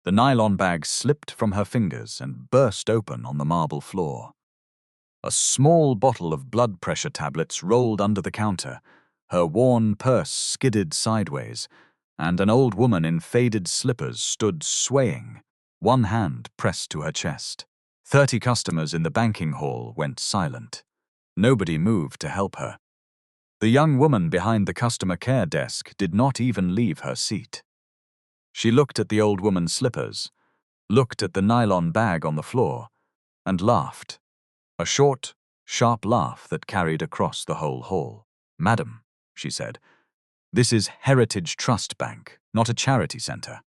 The nylon bag slipped from her fingers and burst open on the marble floor. A small bottle of blood pressure tablets rolled under the counter, her worn purse skidded sideways, and an old woman in faded slippers stood swaying, one hand pressed to her chest. 30 customers in the banking hall went silent. Nobody moved to help her. The young woman behind the customer care desk did not even leave her seat. She looked at the old woman's slippers, looked at the nylon bag on the floor, and laughed. A short, sharp laugh that carried across the whole hall. "Madam," she said, "this is Heritage Trust Bank, not a charity center.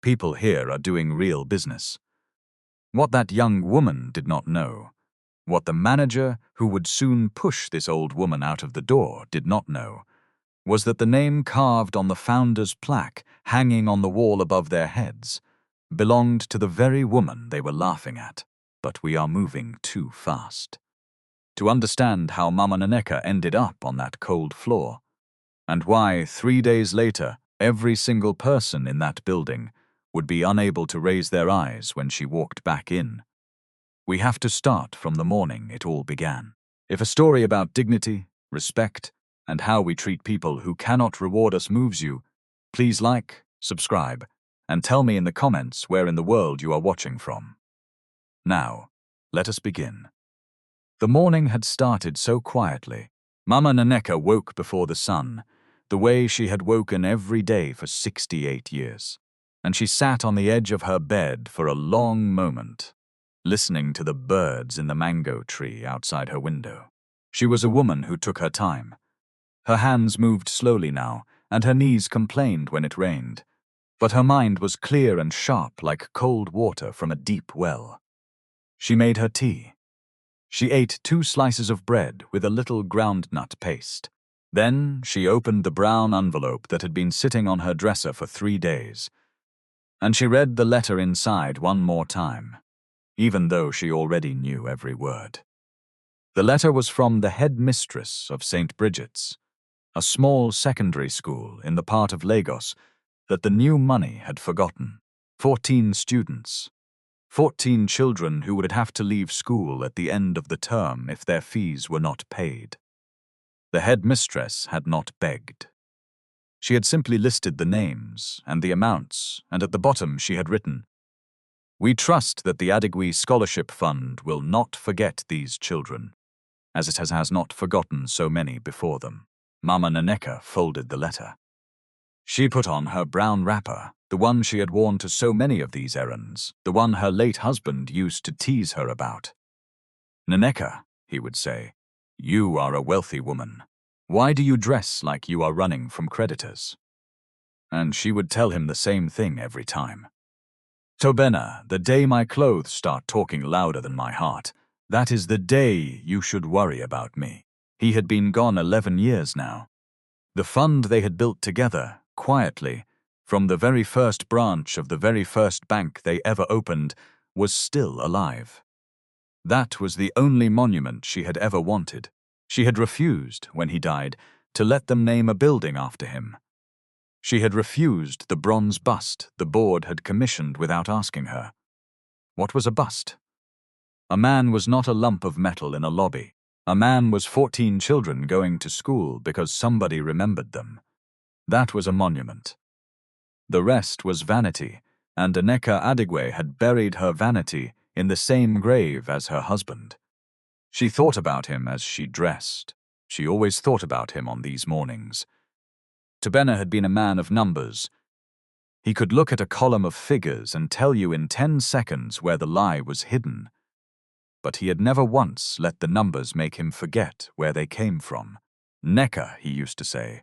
People here are doing real business." What that young woman did not know, what the manager who would soon push this old woman out of the door did not know, was that the name carved on the founder's plaque hanging on the wall above their heads belonged to the very woman they were laughing at. But we are moving too fast to understand how Mama Nneka ended up on that cold floor, and why 3 days later every single person in that building would be unable to raise their eyes when she walked back in. We have to start from the morning it all began. If a story about dignity, respect, and how we treat people who cannot reward us moves you, please like, subscribe, and tell me in the comments where in the world you are watching from. Now, let us begin. The morning had started so quietly. Mama Nneka woke before the sun, the way she had woken every day for 68 years. And she sat on the edge of her bed for a long moment, listening to the birds in the mango tree outside her window. She was a woman who took her time. Her hands moved slowly now, and her knees complained when it rained. But her mind was clear and sharp like cold water from a deep well. She made her tea. She ate 2 slices of bread with a little groundnut paste. Then she opened the brown envelope that had been sitting on her dresser for 3 days. And she read the letter inside one more time, even though she already knew every word. The letter was from the headmistress of St. Bridget's, a small secondary school in the part of Lagos that the new money had forgotten. 14 students. 14 children who would have to leave school at the end of the term if their fees were not paid. The headmistress had not begged. She had simply listed the names and the amounts, and at the bottom she had written, "We trust that the Adigwe Scholarship Fund will not forget these children, as it has not forgotten so many before them." Mama Nneka folded the letter. She put on her brown wrapper, the one she had worn to so many of these errands, the one her late husband used to tease her about. "Nneka," he would say, "you are a wealthy woman. Why do you dress like you are running from creditors?" And she would tell him the same thing every time. "Tobena, the day my clothes start talking louder than my heart, that is the day you should worry about me." He had been gone 11 years now. The fund they had built together, quietly, from the very first branch of the very first bank they ever opened, was still alive. That was the only monument she had ever wanted. She had refused, when he died, to let them name a building after him. She had refused the bronze bust the board had commissioned without asking her. What was a bust? A man was not a lump of metal in a lobby. A man was 14 children going to school because somebody remembered them. That was a monument. The rest was vanity, and Nneka Adigwe had buried her vanity in the same grave as her husband. She thought about him as she dressed. She always thought about him on these mornings. Tobena had been a man of numbers. He could look at a column of figures and tell you in 10 seconds where the lie was hidden. But he had never once let the numbers make him forget where they came from. "Nneka," he used to say,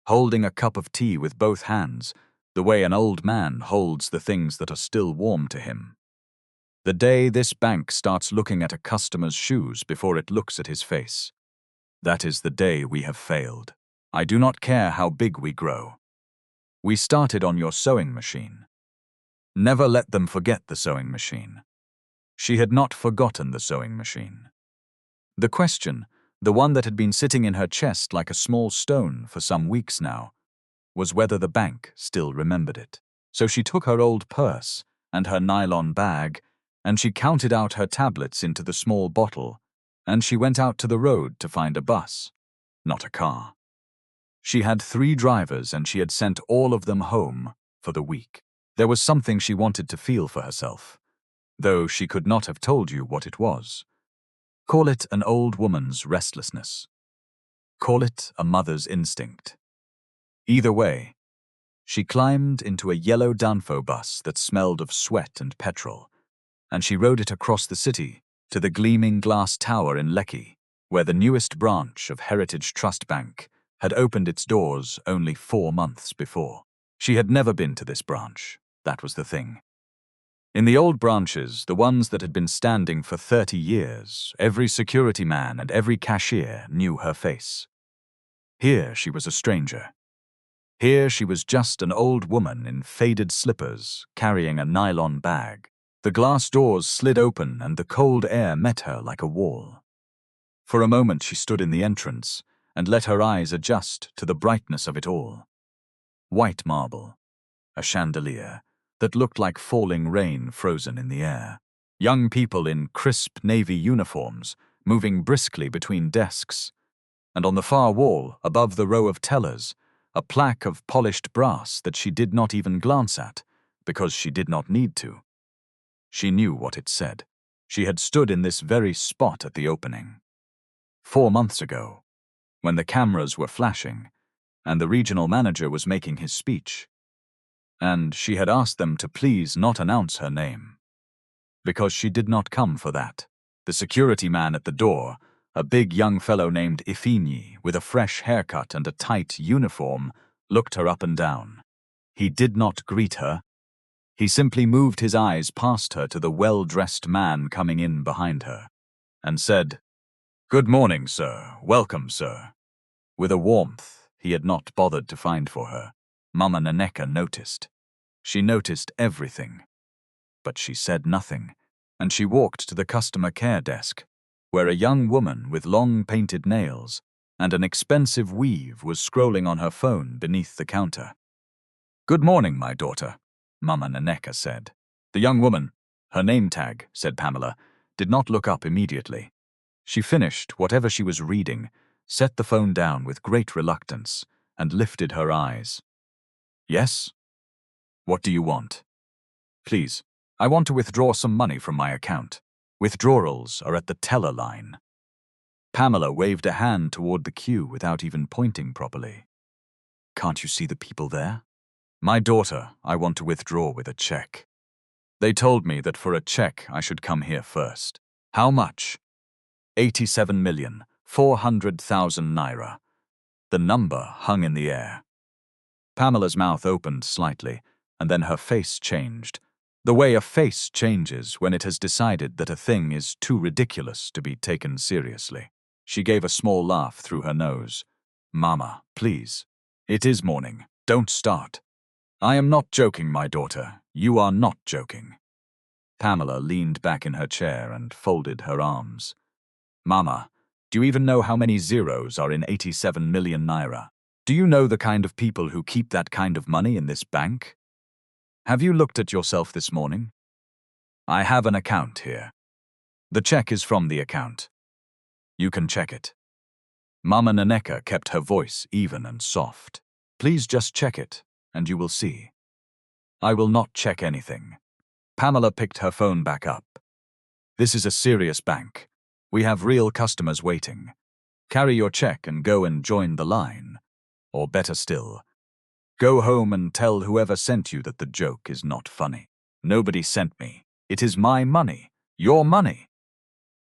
holding a cup of tea with both hands, the way an old man holds the things that are still warm to him. "The day this bank starts looking at a customer's shoes before it looks at his face, that is the day we have failed. I do not care how big we grow. We started on your sewing machine. Never let them forget the sewing machine." She had not forgotten the sewing machine. The question, the one that had been sitting in her chest like a small stone for some weeks now, was whether the bank still remembered it. So she took her old purse and her nylon bag, and she counted out her tablets into the small bottle, and she went out to the road to find a bus, not a car. She had 3 drivers, and she had sent all of them home for the week. There was something she wanted to feel for herself, though she could not have told you what it was. Call it an old woman's restlessness. Call it a mother's instinct. Either way, she climbed into a yellow Danfo bus that smelled of sweat and petrol, and she rode it across the city to the gleaming glass tower in Lekki, where the newest branch of Heritage Trust Bank had opened its doors only 4 months before. She had never been to this branch, that was the thing. In the old branches, the ones that had been standing for 30 years, every security man and every cashier knew her face. Here she was a stranger. Here she was just an old woman in faded slippers, carrying a nylon bag. The glass doors slid open and the cold air met her like a wall. For a moment she stood in the entrance and let her eyes adjust to the brightness of it all. White marble, a chandelier that looked like falling rain frozen in the air. Young people in crisp navy uniforms moving briskly between desks. And on the far wall, above the row of tellers, a plaque of polished brass that she did not even glance at, because she did not need to. She knew what it said. She had stood in this very spot at the opening. 4 months ago, when the cameras were flashing, and the regional manager was making his speech. And she had asked them to please not announce her name. Because she did not come for that. The security man at the door, a big young fellow named Ifinyi, with a fresh haircut and a tight uniform, looked her up and down. He did not greet her. He simply moved his eyes past her to the well-dressed man coming in behind her, and said, "Good morning, sir. Welcome, sir," with a warmth he had not bothered to find for her. Mama Nneka noticed. She noticed everything. But she said nothing, and she walked to the customer care desk, where a young woman with long painted nails and an expensive weave was scrolling on her phone beneath the counter. "Good morning, my daughter," Mama Nneka said. The young woman, her name tag, said Pamela, did not look up immediately. She finished whatever she was reading, set the phone down with great reluctance, and lifted her eyes. "Yes? What do you want?" "Please, I want to withdraw some money from my account. Withdrawals are at the teller line." Pamela waved a hand toward the queue without even pointing properly. "Can't you see the people there?" "My daughter, I want to withdraw with a check. They told me that for a check I should come here first." "How much?" 87,400,000 naira. The number hung in the air. Pamela's mouth opened slightly, and then her face changed. The way a face changes when it has decided that a thing is too ridiculous to be taken seriously. She gave a small laugh through her nose. "Mama, please. It is morning. Don't start." "I am not joking, my daughter. You are not joking." Pamela leaned back in her chair and folded her arms. "Mama, do you even know how many zeros are in 87 million naira? Do you know the kind of people who keep that kind of money in this bank? Have you looked at yourself this morning? I have an account here. The check is from the account. You can check it." Mama Nneka kept her voice even and soft. "Please just check it, and you will see." "I will not check anything." Pamela picked her phone back up. "This is a serious bank. We have real customers waiting. Carry your check and go and join the line. Or better still, go home and tell whoever sent you that the joke is not funny. Nobody sent me. It is my money. Your money."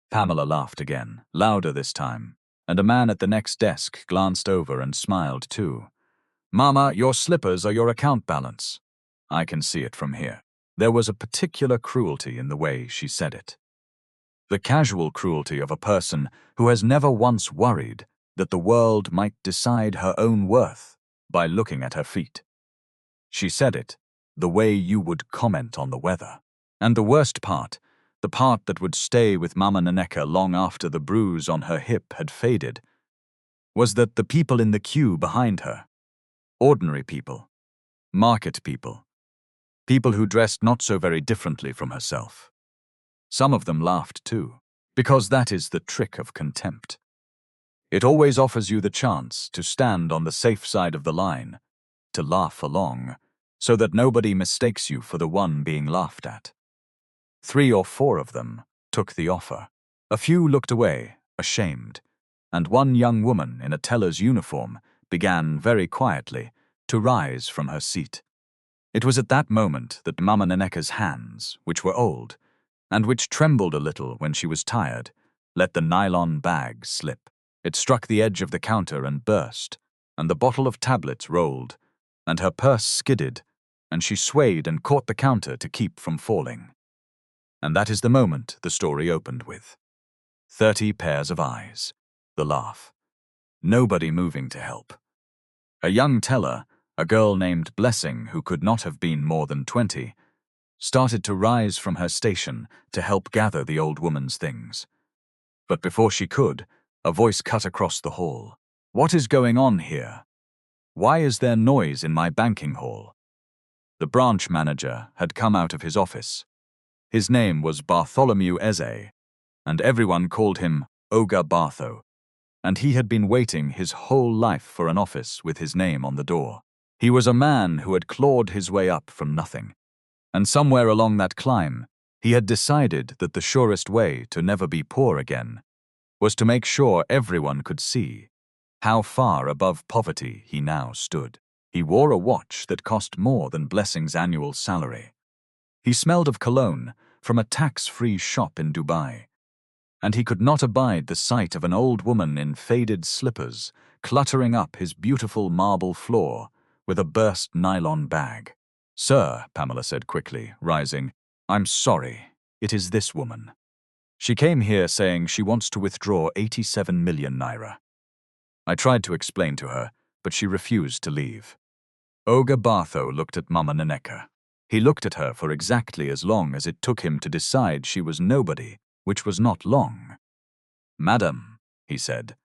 Pamela laughed again, louder this time, and a man at the next desk glanced over and smiled too. "Mama, your slippers are your account balance. I can see it from here." There was a particular cruelty in the way she said it. The casual cruelty of a person who has never once worried that the world might decide her own worth by looking at her feet. She said it the way you would comment on the weather. And the worst part, the part that would stay with Mama Nneka long after the bruise on her hip had faded, was that the people in the queue behind her, ordinary people, market people, people who dressed not so very differently from herself. Some of them laughed too, because that is the trick of contempt. It always offers you the chance to stand on the safe side of the line, to laugh along, so that nobody mistakes you for the one being laughed at. 3 or 4 of them took the offer. A few looked away, ashamed, and one young woman in a teller's uniform began very quietly to rise from her seat. It was at that moment that Mama Nneka's hands, which were old, and which trembled a little when she was tired, let the nylon bag slip. It struck the edge of the counter and burst, and the bottle of tablets rolled, and her purse skidded, and she swayed and caught the counter to keep from falling. And that is the moment the story opened with. 30 pairs of eyes, the laugh, nobody moving to help. A young teller, a girl named Blessing who could not have been more than 20, started to rise from her station to help gather the old woman's things. But before she could, a voice cut across the hall. "What is going on here? Why is there noise in my banking hall?" The branch manager had come out of his office. His name was Bartholomew Eze, and everyone called him Ogre Bartho, and he had been waiting his whole life for an office with his name on the door. He was a man who had clawed his way up from nothing, and somewhere along that climb, he had decided that the surest way to never be poor again was to make sure everyone could see how far above poverty he now stood. He wore a watch that cost more than Blessing's annual salary. He smelled of cologne from a tax-free shop in Dubai, and he could not abide the sight of an old woman in faded slippers cluttering up his beautiful marble floor with a burst nylon bag. "Sir," Pamela said quickly, rising, "I'm sorry, it is this woman. She came here saying she wants to withdraw 87 million naira. I tried to explain to her, but she refused to leave." Ogre Bartho looked at Mama Nneka. He looked at her for exactly as long as it took him to decide she was nobody, which was not long. "Madam," he said,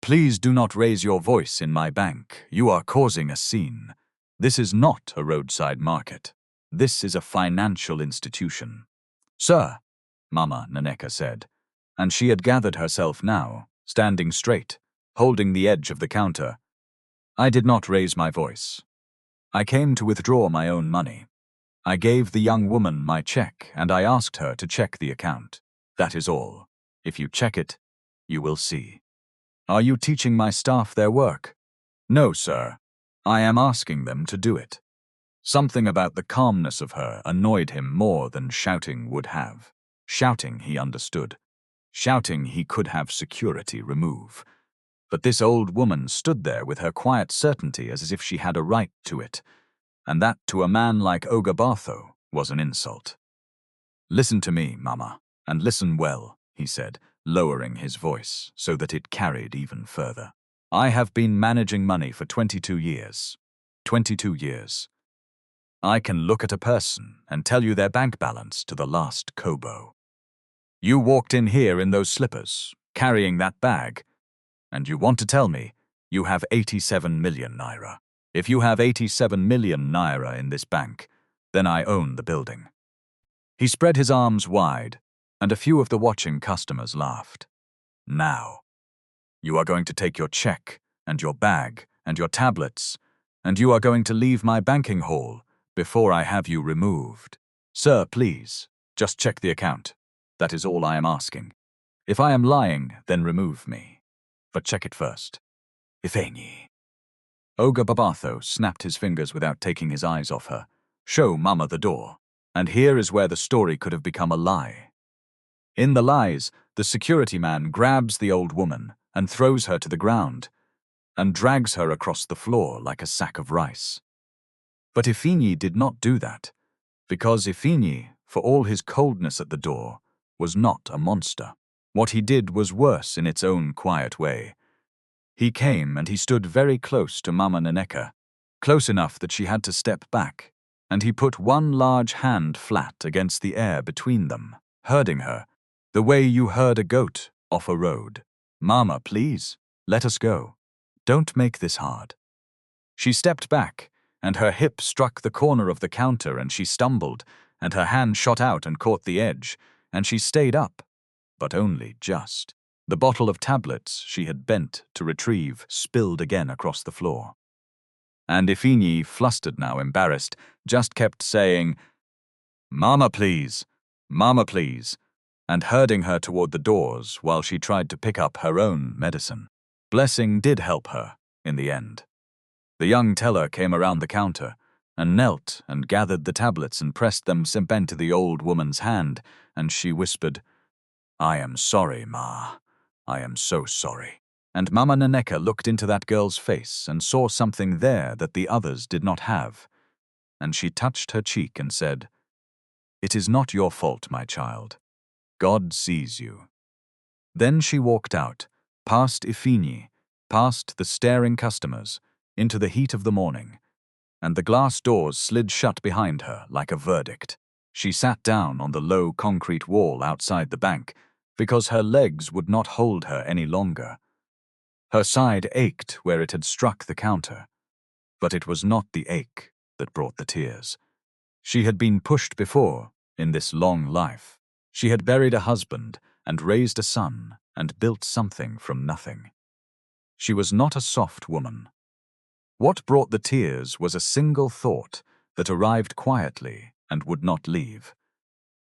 "please do not raise your voice in my bank. You are causing a scene. This is not a roadside market. This is a financial institution." "Sir," Mama Nneka said, and she had gathered herself now, standing straight, holding the edge of the counter. "I did not raise my voice. I came to withdraw my own money. I gave the young woman my check and I asked her to check the account. That is all. If you check it, you will see." "Are you teaching my staff their work?" "No, sir. I am asking them to do it." Something about the calmness of her annoyed him more than shouting would have. Shouting he understood. Shouting he could have security remove. But this old woman stood there with her quiet certainty as if she had a right to it, and that to a man like Ogre Bartho was an insult. "Listen to me, Mama, and listen well," he said, lowering his voice so that it carried even further. "I have been managing money for 22 years. 22 years. I can look at a person and tell you their bank balance to the last kobo. You walked in here in those slippers, carrying that bag, and you want to tell me you have 87 million naira. If you have 87 million naira in this bank, then I own the building." He spread his arms wide, and a few of the watching customers laughed. "Now, you are going to take your check, and your bag, and your tablets, and you are going to leave my banking hall before I have you removed. Sir, please, just check the account. That is all I am asking. If I am lying, then remove me. But check it first. Ifeni." Ogre Bartho snapped his fingers without taking his eyes off her. "Show Mama the door." And here is where the story could have become a lie. In the lies, the security man grabs the old woman and throws her to the ground and drags her across the floor like a sack of rice. But Ifeni did not do that, because Ifeni, for all his coldness at the door, was not a monster. What he did was worse in its own quiet way. He came and he stood very close to Mama Nneka, close enough that she had to step back, and he put one large hand flat against the air between them, herding her, the way you herd a goat off a road. "Mama, please, let us go. Don't make this hard." She stepped back, and her hip struck the corner of the counter and she stumbled, and her hand shot out and caught the edge, and she stayed up, but only just. The bottle of tablets she had bent to retrieve spilled again across the floor. And Iphigenie, flustered now, embarrassed, just kept saying, "Mama, please, Mama, please," and herding her toward the doors while she tried to pick up her own medicine. Blessing did help her, in the end. The young teller came around the counter and knelt and gathered the tablets and pressed them into the old woman's hand, and she whispered, "I am sorry, Ma. I am so sorry." And Mama Nneka looked into that girl's face and saw something there that the others did not have, and she touched her cheek and said, "It is not your fault, my child. God sees you." Then she walked out, past Iphigenie, past the staring customers, into the heat of the morning, and the glass doors slid shut behind her like a verdict. She sat down on the low concrete wall outside the bank because her legs would not hold her any longer. Her side ached where it had struck the counter, but it was not the ache that brought the tears. She had been pushed before in this long life. She had buried a husband and raised a son and built something from nothing. She was not a soft woman. What brought the tears was a single thought that arrived quietly and would not leave.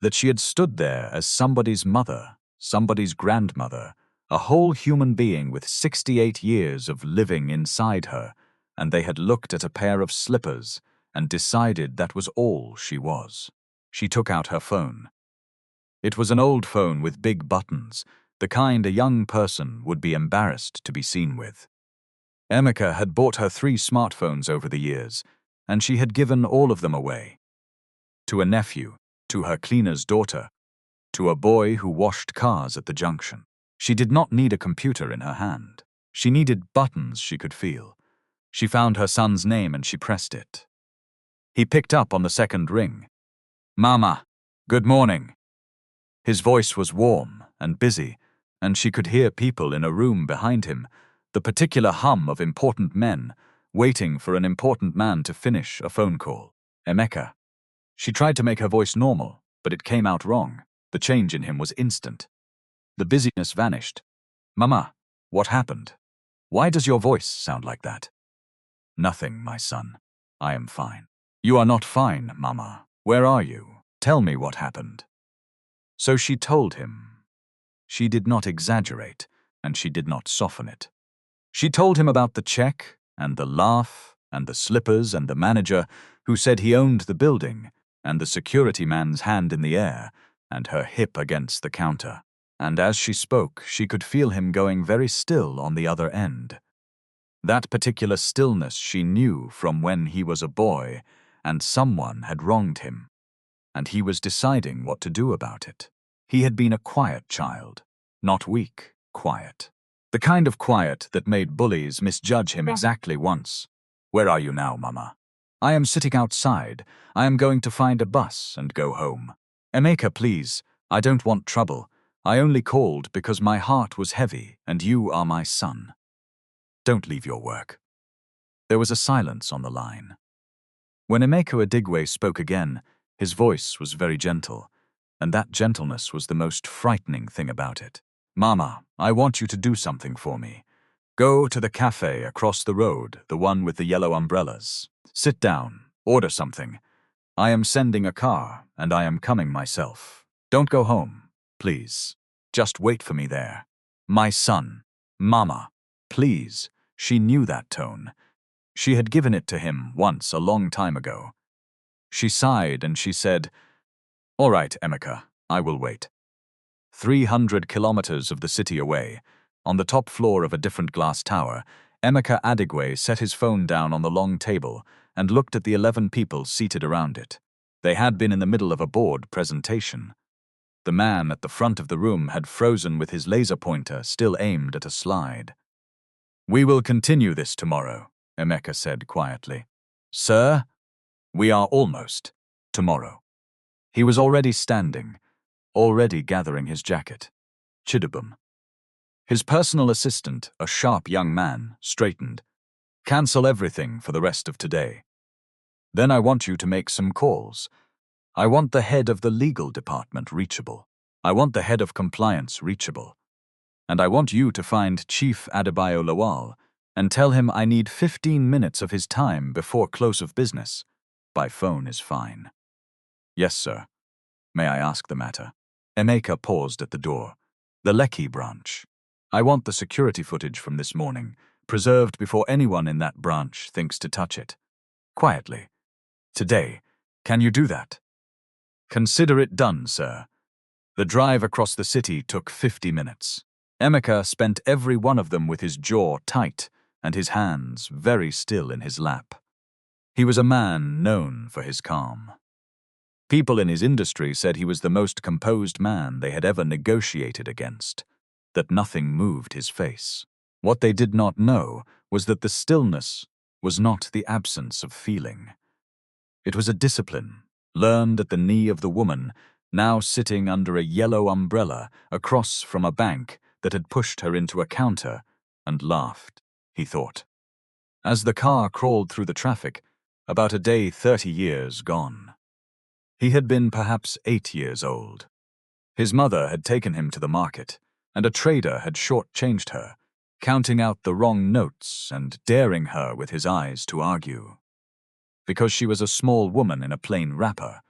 That she had stood there as somebody's mother, somebody's grandmother, a whole human being with 68 years of living inside her, and they had looked at a pair of slippers and decided that was all she was. She took out her phone. It was an old phone with big buttons, the kind a young person would be embarrassed to be seen with. Nneka had bought her 3 smartphones over the years, and she had given all of them away. To a nephew, to her cleaner's daughter, to a boy who washed cars at the junction. She did not need a computer in her hand. She needed buttons she could feel. She found her son's name and she pressed it. He picked up on the second ring. "Mama, good morning." His voice was warm and busy, and she could hear people in a room behind him, the particular hum of important men, waiting for an important man to finish a phone call. Nneka. She tried to make her voice normal, but it came out wrong. The change in him was instant. The busyness vanished. "Mama, what happened? Why does your voice sound like that?" "Nothing, my son. I am fine." "You are not fine, Mama. Where are you? Tell me what happened." So she told him. She did not exaggerate, and she did not soften it. She told him about the check, and the laugh, and the slippers, and the manager who said he owned the building, and the security man's hand in the air, and her hip against the counter. And as she spoke, she could feel him going very still on the other end. That particular stillness she knew from when he was a boy, and someone had wronged him, and he was deciding what to do about it. He had been a quiet child, not weak, quiet. The kind of quiet that made bullies misjudge him exactly once. "Where are you now, Mama?" "I am sitting outside. I am going to find a bus and go home." "Nneka, please, I don't want trouble. I only called because my heart was heavy and you are my son. Don't leave your work." There was a silence on the line. When Emeka Adigwe spoke again, his voice was very gentle, and that gentleness was the most frightening thing about it. "Mama, I want you to do something for me. Go to the cafe across the road, the one with the yellow umbrellas. Sit down, order something. I am sending a car, and I am coming myself. Don't go home, please. Just wait for me there. My son, Mama, please." She knew that tone. She had given it to him once a long time ago. She sighed and she said, "All right, Nneka, I will wait." 300 kilometers of the city away, on the top floor of a different glass tower, Emeka Adigwe set his phone down on the long table and looked at the 11 people seated around it. They had been in the middle of a board presentation. The man at the front of the room had frozen with his laser pointer still aimed at a slide. "We will continue this tomorrow," Emeka said quietly. "Sir, we are almost tomorrow." He was already standing, already gathering his jacket. Chidubum. His personal assistant, a sharp young man, straightened. "Cancel everything for the rest of today. Then I want you to make some calls. I want the head of the legal department reachable. I want the head of compliance reachable. And I want you to find Chief Adebayo Lawal and tell him I need 15 minutes of his time before close of business. By phone is fine. Yes, sir. May I ask the matter? Emeka paused at the door. The Lekki branch. I want the security footage from this morning, preserved before anyone in that branch thinks to touch it. Quietly. Today. Can you do that? Consider it done, sir. The drive across the city took 50 minutes. Emeka spent every one of them with his jaw tight and his hands very still in his lap. He was a man known for his calm. People in his industry said he was the most composed man they had ever negotiated against, that nothing moved his face. What they did not know was that the stillness was not the absence of feeling. It was a discipline, learned at the knee of the woman, now sitting under a yellow umbrella across from a bank that had pushed her into a counter and laughed, he thought. As the car crawled through the traffic, about a day 30 years gone. He had been perhaps 8 years old. His mother had taken him to the market, and a trader had short-changed her, counting out the wrong notes and daring her with his eyes to argue. Because she was a small woman in a plain wrapper,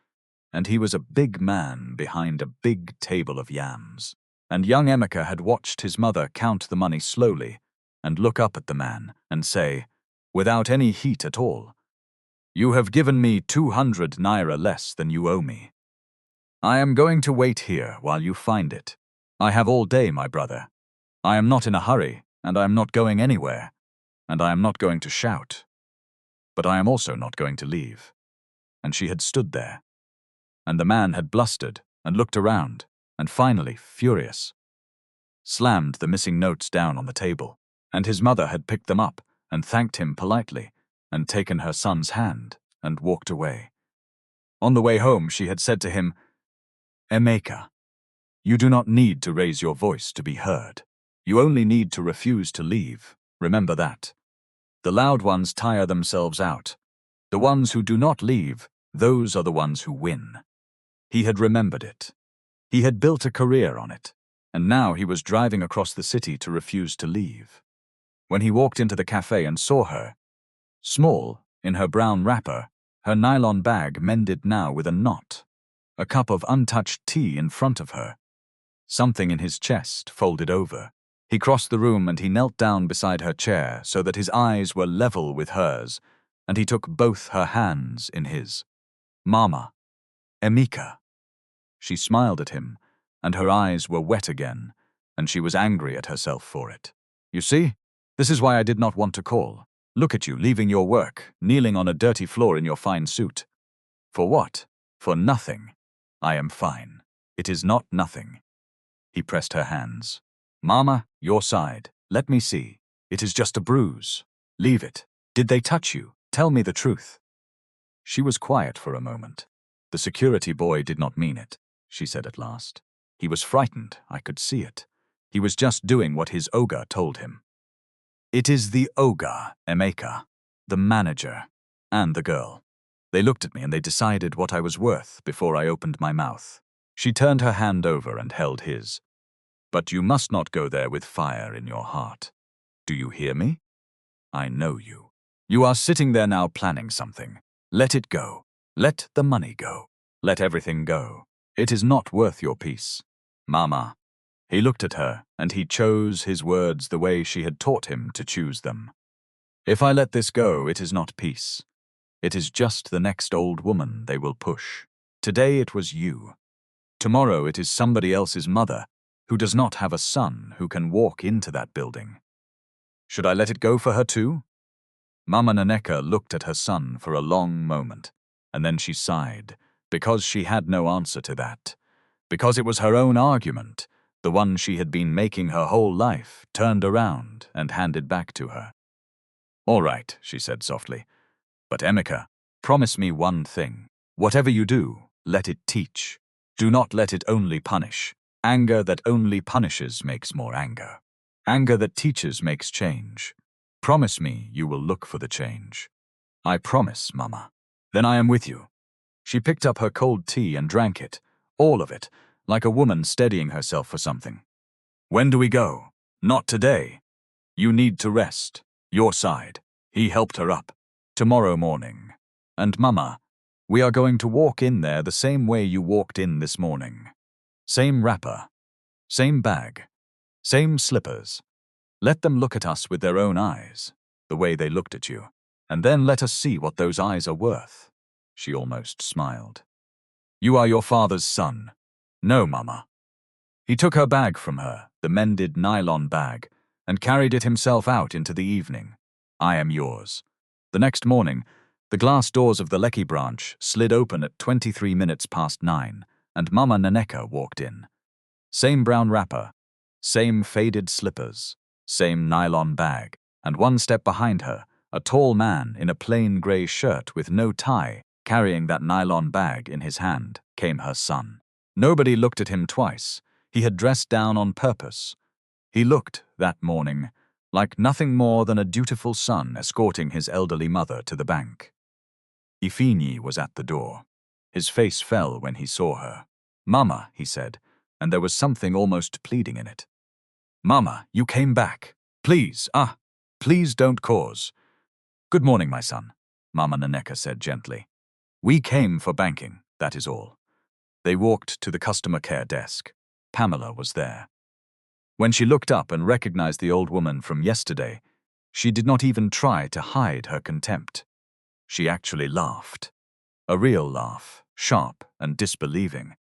and he was a big man behind a big table of yams. And young Emeka had watched his mother count the money slowly and look up at the man and say, without any heat at all, "You have given me 200 naira less than you owe me. I am going to wait here while you find it. I have all day, my brother. I am not in a hurry, and I am not going anywhere, and I am not going to shout. But I am also not going to leave." And she had stood there. And the man had blustered and looked around, and finally, furious, slammed the missing notes down on the table, and his mother had picked them up and thanked him politely and taken her son's hand and walked away. On the way home, she had said to him, "Emeka, you do not need to raise your voice to be heard. You only need to refuse to leave. Remember that. The loud ones tire themselves out. The ones who do not leave, those are the ones who win." He had remembered it. He had built a career on it, and now he was driving across the city to refuse to leave. When he walked into the cafe and saw her, small, in her brown wrapper, her nylon bag mended now with a knot, a cup of untouched tea in front of her, something in his chest folded over. He crossed the room and he knelt down beside her chair so that his eyes were level with hers, and he took both her hands in his. "Mama, Emeka." She smiled at him, and her eyes were wet again, and she was angry at herself for it. "You see, this is why I did not want to call. Look at you, leaving your work, kneeling on a dirty floor in your fine suit. For what? For nothing. I am fine. It is not nothing." He pressed her hands. "Mama, your side. Let me see. It is just a bruise. Leave it. Did they touch you? Tell me the truth." She was quiet for a moment. "The security boy did not mean it," she said at last. "He was frightened, I could see it. He was just doing what his ogre told him." "It is the ogre, Emeka, the manager, and the girl. They looked at me and they decided what I was worth before I opened my mouth." She turned her hand over and held his. "But you must not go there with fire in your heart. Do you hear me? I know you. You are sitting there now planning something. Let it go. Let the money go. Let everything go. It is not worth your peace. Mama." He looked at her, and he chose his words the way she had taught him to choose them. "If I let this go, it is not peace. It is just the next old woman they will push. Today it was you. Tomorrow it is somebody else's mother who does not have a son who can walk into that building. Should I let it go for her too?" Mama Nneka looked at her son for a long moment, and then she sighed, because she had no answer to that. Because it was her own argument, the one she had been making her whole life, turned around and handed back to her. "All right," she said softly. "But Emeka, promise me one thing. Whatever you do, let it teach. Do not let it only punish. Anger that only punishes makes more anger. Anger that teaches makes change. Promise me you will look for the change." "I promise, Mama." Then I am with you. She picked up her cold tea and drank it, all of it, like a woman steadying herself for something. When do we go? Not today. You need to rest. Your side. He helped her up. Tomorrow morning. And Mama, we are going to walk in there the same way you walked in this morning. Same wrapper. Same bag. Same slippers. Let them look at us with their own eyes, the way they looked at you. And then let us see what those eyes are worth. She almost smiled. You are your father's son. No, Mama. He took her bag from her, the mended nylon bag, and carried it himself out into the evening. I am yours. The next morning, the glass doors of the Lekki branch slid open at 23 minutes past 9, and Mama Nneka walked in. Same brown wrapper, same faded slippers, same nylon bag, and one step behind her, a tall man in a plain grey shirt with no tie, carrying that nylon bag in his hand, came her son. Nobody looked at him twice. He had dressed down on purpose. He looked, that morning, like nothing more than a dutiful son escorting his elderly mother to the bank. Ifeanyi was at the door. His face fell when he saw her. Mama, he said, and there was something almost pleading in it. Mama, you came back. Please, please don't cause. Good morning, my son, Mama Nneka said gently. We came for banking, that is all. They walked to the customer care desk. Pamela was there. When she looked up and recognized the old woman from yesterday, she did not even try to hide her contempt. She actually laughed. A real laugh, sharp and disbelieving.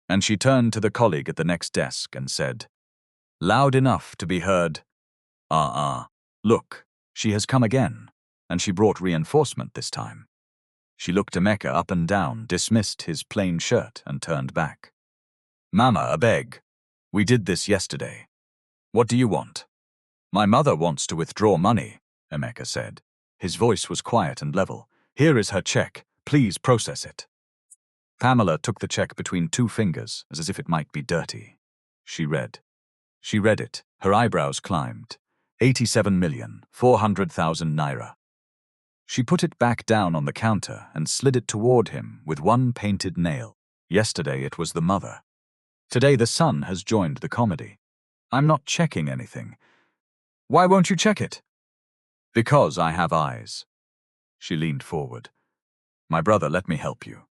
And she turned to the colleague at the next desk and said, loud enough to be heard, look, she has come again, and she brought reinforcement this time. She looked Emeka up and down, dismissed his plain shirt, and turned back. Mama, I beg. We did this yesterday. What do you want? My mother wants to withdraw money, Emeka said. His voice was quiet and level. Here is her check. Please process it. Pamela took the check between two fingers, as if it might be dirty. She read. She read it. Her eyebrows climbed. 87,400,000 naira. She put it back down on the counter and slid it toward him with one painted nail. Yesterday it was the mother. Today the son has joined the comedy. I'm not checking anything. Why won't you check it? Because I have eyes. She leaned forward. My brother, let me help you.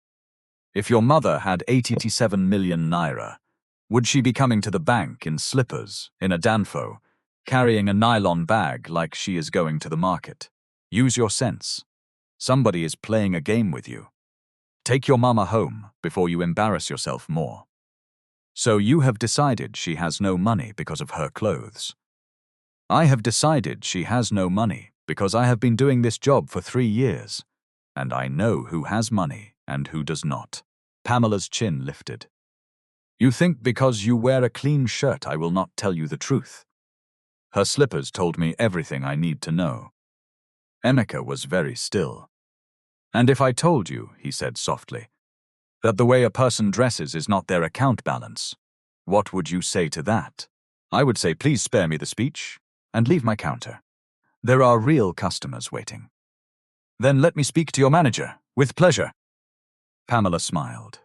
If your mother had 87 million naira, would she be coming to the bank in slippers, in a danfo, carrying a nylon bag like she is going to the market? Use your sense. Somebody is playing a game with you. Take your mama home before you embarrass yourself more. So you have decided she has no money because of her clothes. I have decided she has no money because I have been doing this job for 3 years, and I know who has money and who does not. Pamela's chin lifted. You think because you wear a clean shirt I will not tell you the truth? Her slippers told me everything I need to know. Emeka was very still. And if I told you, he said softly, that the way a person dresses is not their account balance, what would you say to that? I would say, please spare me the speech and leave my counter. There are real customers waiting. Then let me speak to your manager, with pleasure. Pamela smiled.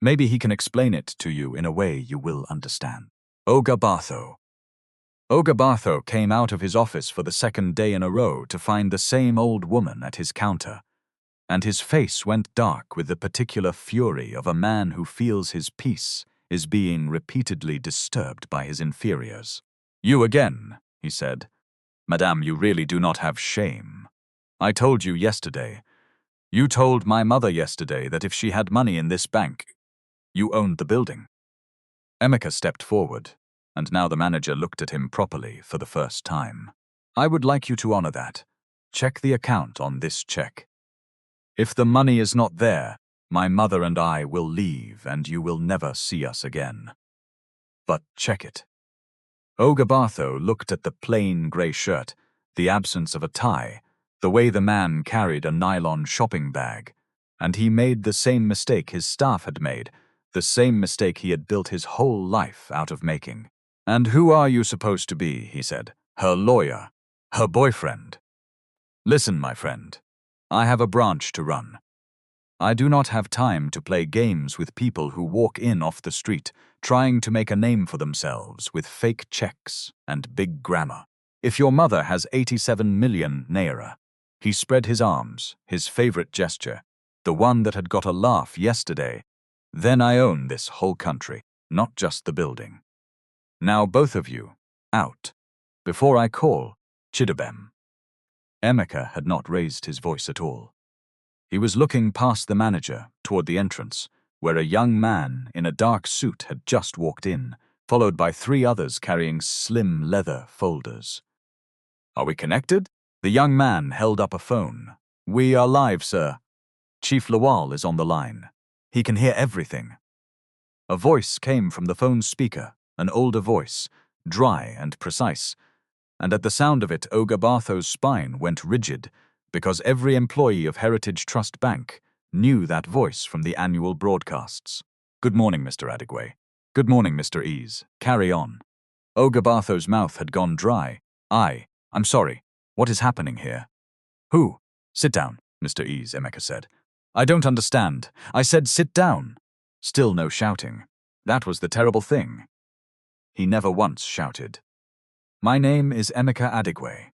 Maybe he can explain it to you in a way you will understand. Ogabatho came out of his office for the second day in a row to find the same old woman at his counter, and his face went dark with the particular fury of a man who feels his peace is being repeatedly disturbed by his inferiors. You again, he said. Madame, you really do not have shame. I told you yesterday. You told my mother yesterday that if she had money in this bank, you owned the building. Emeka stepped forward, and now the manager looked at him properly for the first time. I would like you to honor that. Check the account on this check. If the money is not there, my mother and I will leave and you will never see us again. But check it. Ogabatho looked at the plain grey shirt, the absence of a tie, the way the man carried a nylon shopping bag, and he made the same mistake his staff had made, the same mistake he had built his whole life out of making. And who are you supposed to be, he said. Her lawyer. Her boyfriend. Listen, my friend. I have a branch to run. I do not have time to play games with people who walk in off the street, trying to make a name for themselves with fake checks and big grammar. If your mother has 87 million naira. He spread his arms, his favorite gesture, the one that had got a laugh yesterday. Then I own this whole country, not just the building. Now both of you, out. Before I call Chidubem. Emeka had not raised his voice at all. He was looking past the manager toward the entrance, where a young man in a dark suit had just walked in, followed by 3 others carrying slim leather folders. Are we connected? The young man held up a phone. We are live, sir. Chief Lawal is on the line. He can hear everything. A voice came from the phone speaker, an older voice, dry and precise, and at the sound of it, Ogabartho's spine went rigid, because every employee of Heritage Trust Bank knew that voice from the annual broadcasts. Good morning, Mr. Adigwe. Good morning, Mr. Ease. Carry on. Ogabartho's mouth had gone dry. I'm sorry. What is happening here? Who? Sit down, Mr. Ease, Emeka said. I don't understand. I said sit down. Still no shouting. That was the terrible thing. He never once shouted. My name is Emeka Adigwe.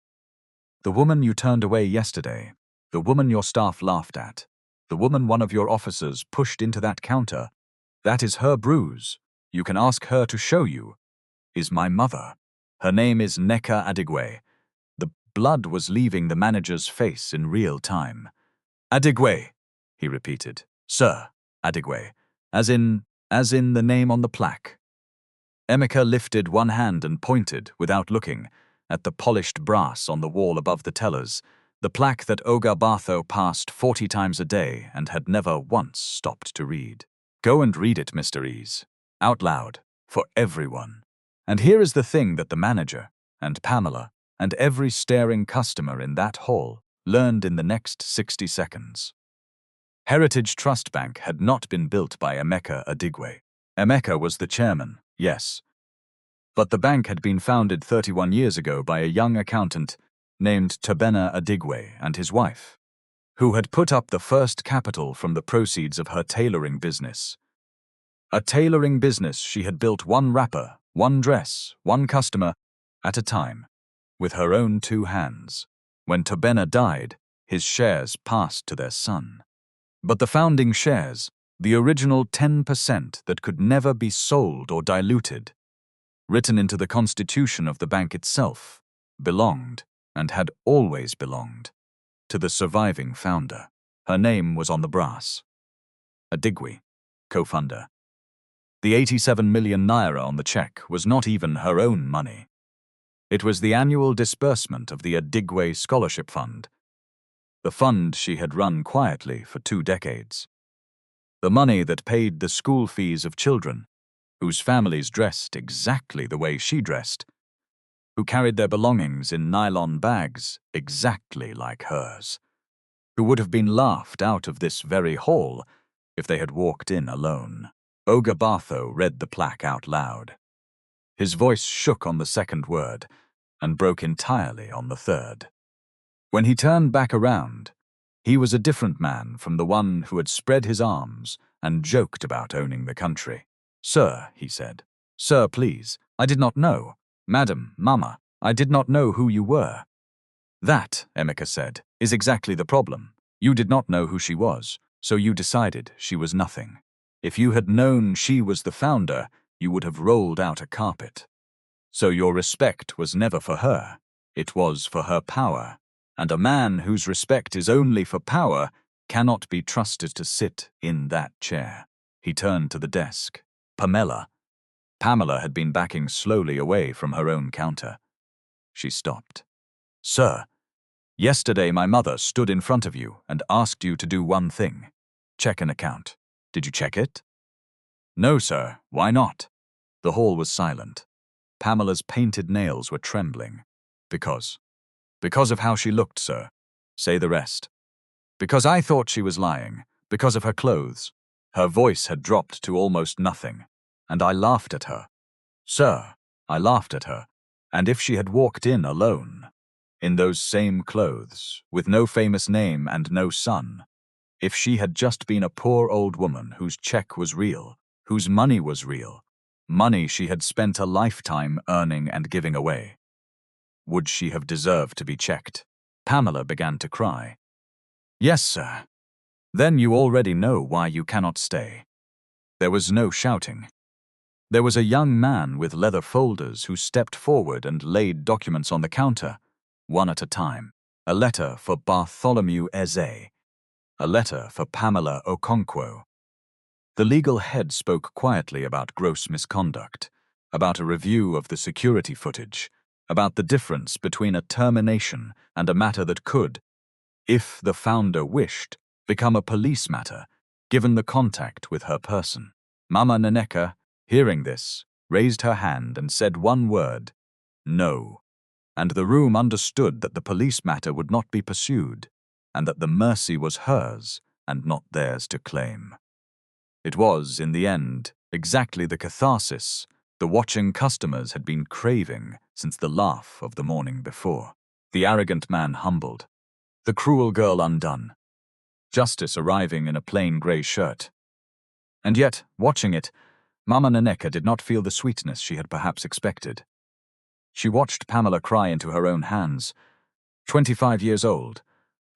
The woman you turned away yesterday, the woman your staff laughed at, the woman one of your officers pushed into that counter, that is her bruise. You can ask her to show you. Is my mother. Her name is Nneka Adigwe. The blood was leaving the manager's face in real time. Adigwe, he repeated. Sir, Adigwe, as in the name on the plaque. Emeka lifted one hand and pointed, without looking, at the polished brass on the wall above the tellers, the plaque that Ogabartho passed 40 times a day and had never once stopped to read. Go and read it, Mr. Ease, out loud, for everyone. And here is the thing that the manager, and Pamela, and every staring customer in that hall learned in the next 60 seconds. Heritage Trust Bank had not been built by Emeka Adigwe. Emeka was the chairman, yes. But the bank had been founded 31 years ago by a young accountant named Tobena Adigwe and his wife, who had put up the first capital from the proceeds of her tailoring business. A tailoring business she had built one wrapper, one dress, one customer at a time, with her own 2 hands. When Tobena died, his shares passed to their son. But the founding shares, the original 10% that could never be sold or diluted, written into the constitution of the bank itself, belonged, and had always belonged, to the surviving founder. Her name was on the brass. Adigwe, co-funder. The 87 million naira on the check was not even her own money. It was the annual disbursement of the Adigwe Scholarship Fund, the fund she had run quietly for 2 decades. The money that paid the school fees of children, whose families dressed exactly the way she dressed, who carried their belongings in nylon bags exactly like hers, who would have been laughed out of this very hall if they had walked in alone. Ogabartho read the plaque out loud. His voice shook on the 2nd word and broke entirely on the 3rd. When he turned back around, he was a different man from the one who had spread his arms and joked about owning the country. Sir, he said. Sir, please, I did not know. Madam, Mama, I did not know who you were. That, Emeka said, is exactly the problem. You did not know who she was, so you decided she was nothing. If you had known she was the founder, you would have rolled out a carpet. So your respect was never for her. It was for her power. And a man whose respect is only for power cannot be trusted to sit in that chair. He turned to the desk. Pamela had been backing slowly away from her own counter. She stopped. Sir, yesterday my mother stood in front of you and asked you to do one thing. Check an account. Did you check it? No, sir. Why not? The hall was silent. Pamela's painted nails were trembling. Because of how she looked, sir. Say the rest. Because I thought she was lying. Because of her clothes. Her voice had dropped to almost nothing. And I laughed at her. Sir, I laughed at her. And if she had walked in alone, in those same clothes, with no famous name and no son, If she had just been a poor old woman whose check was real, whose money was real, money she had spent a lifetime earning and giving away, would she have deserved to be checked? Pamela began to cry. Yes, sir. Then you already know why you cannot stay. There was no shouting. There was a young man with leather folders who stepped forward and laid documents on the counter, one at a time. A letter for Bartholomew Eze. A letter for Pamela Okonkwo. The legal head spoke quietly about gross misconduct, about a review of the security footage, about the difference between a termination and a matter that could, if the founder wished, become a police matter, given the contact with her person. Mama Nneka, hearing this, raised her hand and said one word, no, and the room understood that the police matter would not be pursued, and that the mercy was hers and not theirs to claim. It was, in the end, exactly the catharsis the watching customers had been craving since the laugh of the morning before. The arrogant man humbled, the cruel girl undone, justice arriving in a plain grey shirt. And yet, watching it, Mama Nneka did not feel the sweetness she had perhaps expected. She watched Pamela cry into her own hands, 25 years old,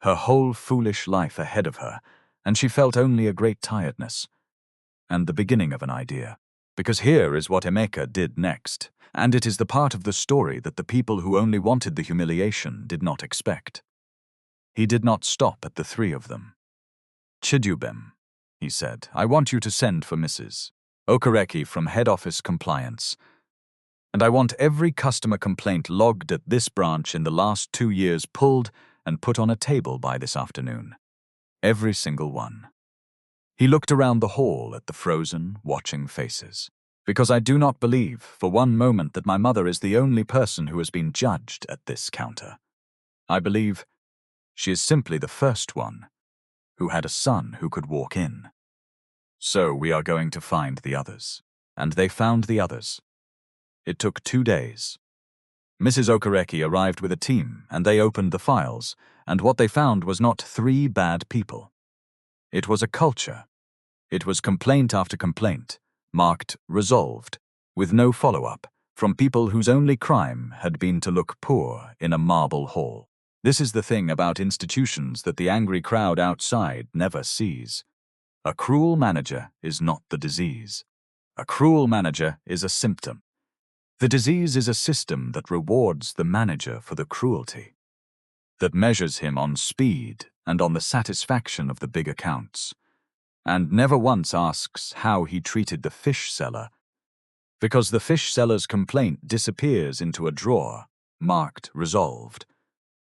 her whole foolish life ahead of her, and she felt only a great tiredness, and the beginning of an idea. Because here is what Emeka did next, and it is the part of the story that the people who only wanted the humiliation did not expect. He did not stop at the three of them. Chidubem, he said, I want you to send for Mrs. Okereke from head office compliance, and I want every customer complaint logged at this branch in the last 2 years pulled and put on a table by this afternoon. Every single one. He looked around the hall at the frozen, watching faces. Because I do not believe for one moment that my mother is the only person who has been judged at this counter. I believe she is simply the first one who had a son who could walk in. So we are going to find the others. And they found the others. It took 2 days. Mrs. Okereke arrived with a team, and they opened the files, and what they found was not 3 bad people. It was a culture. It was complaint after complaint, marked resolved, with no follow-up, from people whose only crime had been to look poor in a marble hall. This is the thing about institutions that the angry crowd outside never sees. A cruel manager is not the disease. A cruel manager is a symptom. The disease is a system that rewards the manager for the cruelty, that measures him on speed and on the satisfaction of the big accounts, and never once asks how he treated the fish seller, because the fish seller's complaint disappears into a drawer, marked resolved,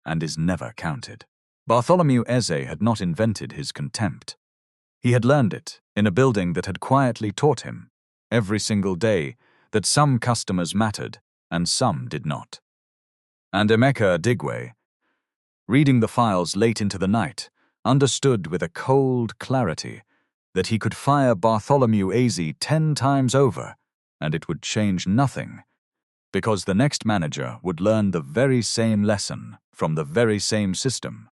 and is never counted. Bartholomew Eze had not invented his contempt. He had learned it in a building that had quietly taught him, every single day, that some customers mattered and some did not. And Emeka Adigwe, reading the files late into the night, understood with a cold clarity that he could fire Bartholomew Eze 10 times over, and it would change nothing, because the next manager would learn the very same lesson from the very same system,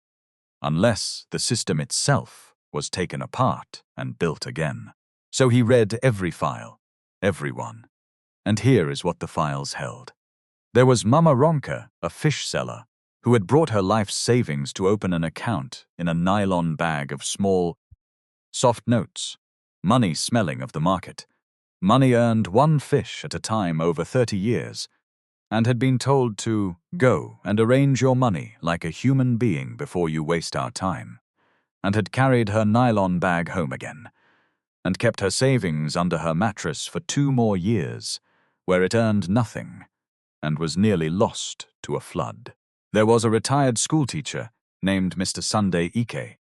unless the system itself was taken apart and built again. So he read every file, every one, and here is what the files held. There was Mama Nneka, a fish seller, who had brought her life's savings to open an account in a nylon bag of small, soft notes, money smelling of the market, money earned 1 fish at a time over 30 years, and had been told to go and arrange your money like a human being before you waste our time, and had carried her nylon bag home again, and kept her savings under her mattress for 2 more years, where it earned nothing, and was nearly lost to a flood. There was a retired schoolteacher named Mr. Sunday Ike,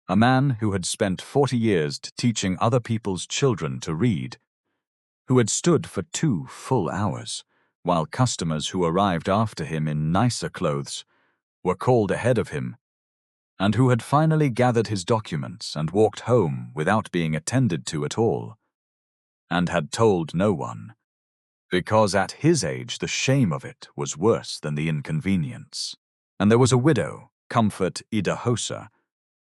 a man who had spent 40 years teaching other people's children to read, who had stood for 2 full hours, while customers who arrived after him in nicer clothes were called ahead of him, and who had finally gathered his documents and walked home without being attended to at all, and had told no one, because at his age the shame of it was worse than the inconvenience. And there was a widow, Comfort Idahosa,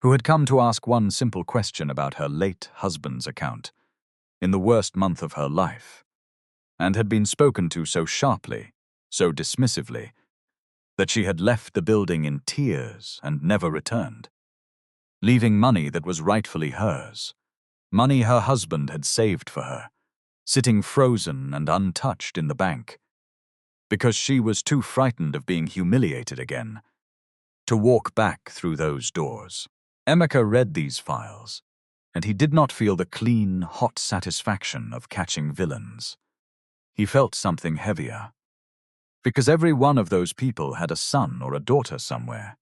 who had come to ask one simple question about her late husband's account, in the worst month of her life, and had been spoken to so sharply, so dismissively, that she had left the building in tears and never returned, leaving money that was rightfully hers, money her husband had saved for her, sitting frozen and untouched in the bank, because she was too frightened of being humiliated again to walk back through those doors. Nneka read these files, and he did not feel the clean, hot satisfaction of catching villains. He felt something heavier, because every one of those people had a son or a daughter somewhere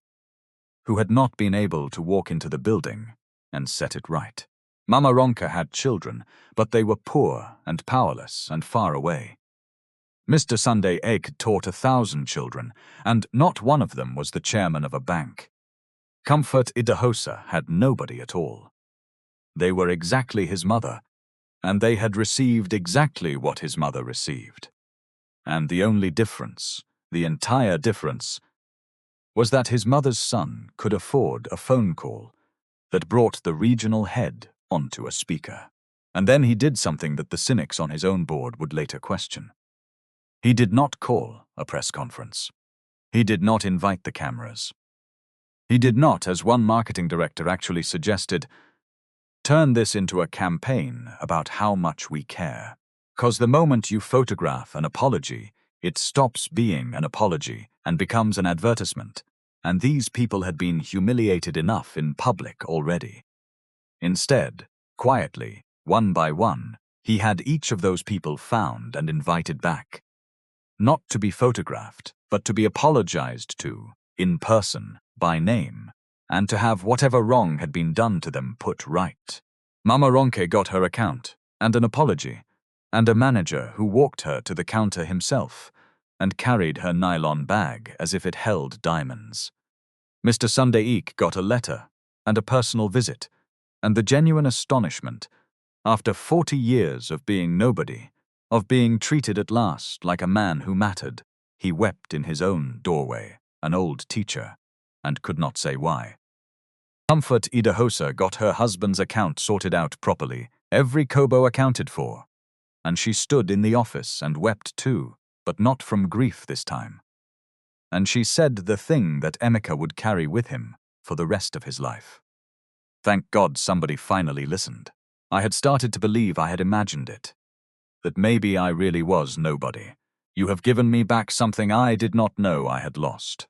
who had not been able to walk into the building and set it right. Mama Nneka had children, but they were poor and powerless and far away. Mr. Sunday Egg taught 1,000 children, and not one of them was the chairman of a bank. Comfort Idahosa had nobody at all. They were exactly his mother, and they had received exactly what his mother received. And the only difference, the entire difference, was that his mother's son could afford a phone call that brought the regional head onto a speaker. And then he did something that the cynics on his own board would later question. He did not call a press conference. He did not invite the cameras. He did not, as one marketing director actually suggested, turn this into a campaign about how much we care. 'Cause the moment you photograph an apology, it stops being an apology and becomes an advertisement, and these people had been humiliated enough in public already. Instead, quietly, one by one, he had each of those people found and invited back. Not to be photographed, but to be apologized to, in person, by name, and to have whatever wrong had been done to them put right. Mama Nneka got her account, and an apology, and a manager who walked her to the counter himself, and carried her nylon bag as if it held diamonds. Mr. Sunday Eek got a letter, and a personal visit, and the genuine astonishment, after 40 years of being nobody, of being treated at last like a man who mattered. He wept in his own doorway, an old teacher, and could not say why. Comfort Idahosa got her husband's account sorted out properly, every kobo accounted for, and she stood in the office and wept too, but not from grief this time. And she said the thing that Nneka would carry with him for the rest of his life. Thank God somebody finally listened. I had started to believe I had imagined it, that maybe I really was nobody. You have given me back something I did not know I had lost.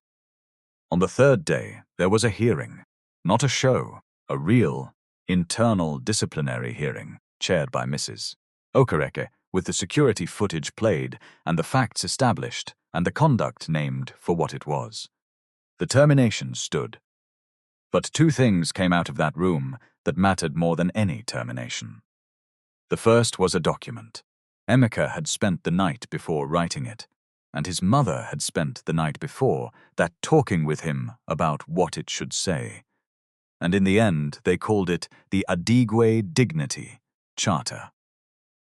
On the third day, there was a hearing, not a show, a real, internal disciplinary hearing, chaired by Mrs. Okereke, with the security footage played and the facts established and the conduct named for what it was. The termination stood. But two things came out of that room that mattered more than any termination. The first was a document. Nneka had spent the night before writing it, and his mother had spent the night before that talking with him about what it should say. And in the end, they called it the Adigwe Dignity Charter.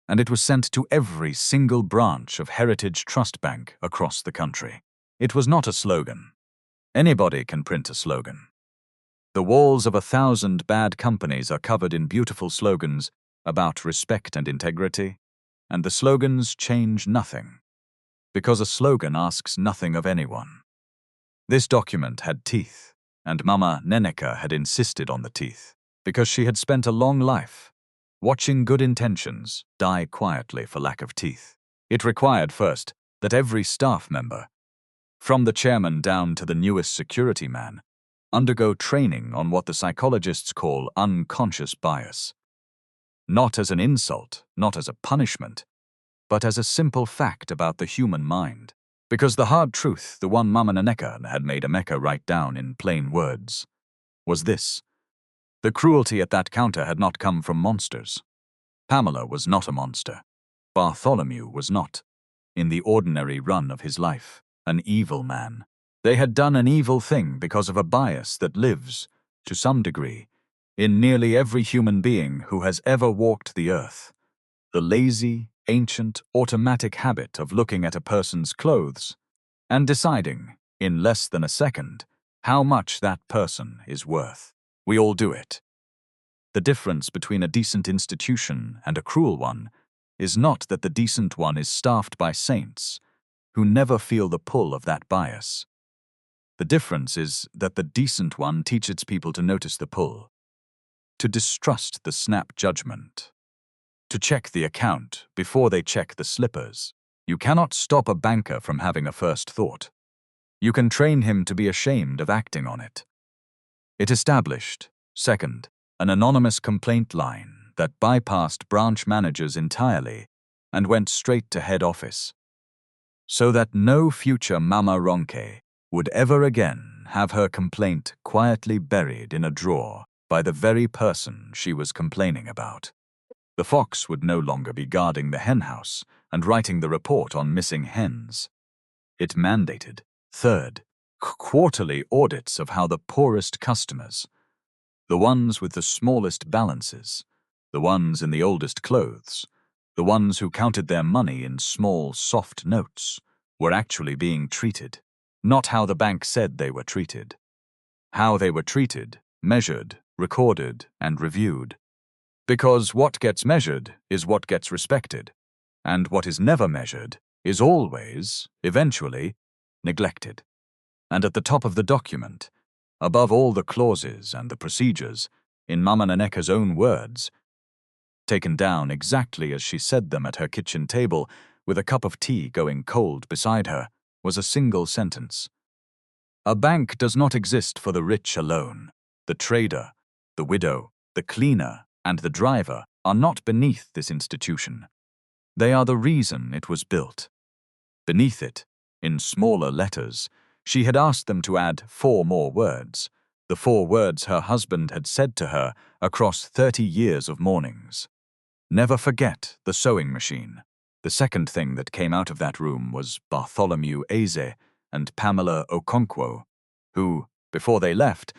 And it was sent to every single branch of Heritage Trust Bank across the country. It was not a slogan. Anybody can print a slogan. The walls of 1,000 bad companies are covered in beautiful slogans about respect and integrity, and the slogans change nothing, because a slogan asks nothing of anyone. This document had teeth, and Mama Nneka had insisted on the teeth, because she had spent a long life watching good intentions die quietly for lack of teeth. It required first that every staff member, from the chairman down to the newest security man, undergo training on what the psychologists call unconscious bias. Not as an insult, not as a punishment, but as a simple fact about the human mind. Because the hard truth, the one Mama Nneka had made Nneka write down in plain words, was this: the cruelty at that counter had not come from monsters. Pamela was not a monster. Bartholomew was not, in the ordinary run of his life, an evil man. They had done an evil thing because of a bias that lives, to some degree, in nearly every human being who has ever walked the earth. The lazy, ancient, automatic habit of looking at a person's clothes and deciding, in less than a second, how much that person is worth. We all do it. The difference between a decent institution and a cruel one is not that the decent one is staffed by saints who never feel the pull of that bias. The difference is that the decent one teaches its people to notice the pull, to distrust the snap judgment, to check the account before they check the slippers. You cannot stop a banker from having a first thought. You can train him to be ashamed of acting on it. It established, second, an anonymous complaint line that bypassed branch managers entirely and went straight to head office, so that no future Mama Nneka would ever again have her complaint quietly buried in a drawer by the very person she was complaining about. The fox would no longer be guarding the henhouse and writing the report on missing hens. It mandated, third, quarterly audits of how the poorest customers, the ones with the smallest balances, the ones in the oldest clothes, the ones who counted their money in small, soft notes, were actually being treated. Not how the bank said they were treated. How they were treated, measured, recorded, and reviewed. Because what gets measured is what gets respected, and what is never measured is always, eventually, neglected. And at the top of the document, above all the clauses and the procedures, in Mama Nneka's own words, taken down exactly as she said them at her kitchen table, with a cup of tea going cold beside her, was a single sentence. A bank does not exist for the rich alone. The trader, the widow, the cleaner, and the driver are not beneath this institution. They are the reason it was built. Beneath it, in smaller letters, she had asked them to add 4 more words, the 4 words her husband had said to her across 30 years of mornings. Never forget the sewing machine. The second thing that came out of that room was Bartholomew Eze and Pamela Okonkwo, who, before they left,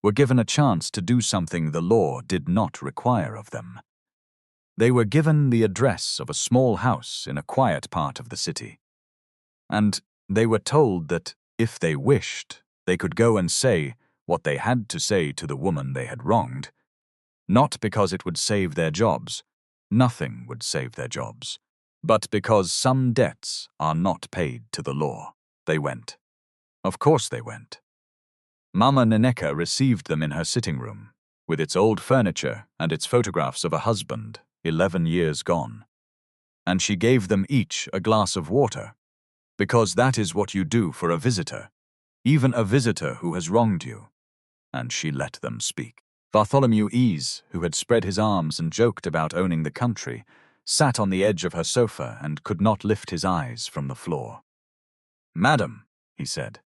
were given a chance to do something the law did not require of them. They were given the address of a small house in a quiet part of the city. And they were told that, if they wished, they could go and say what they had to say to the woman they had wronged. Not because it would save their jobs. Nothing would save their jobs. But because some debts are not paid to the law. They went. Of course they went. Mama Nneka received them in her sitting room, with its old furniture and its photographs of a husband, 11 years gone. And she gave them each a glass of water, because that is what you do for a visitor, even a visitor who has wronged you. And she let them speak. Bartholomew Eze, who had spread his arms and joked about owning the country, sat on the edge of her sofa and could not lift his eyes from the floor. "Madam," he said,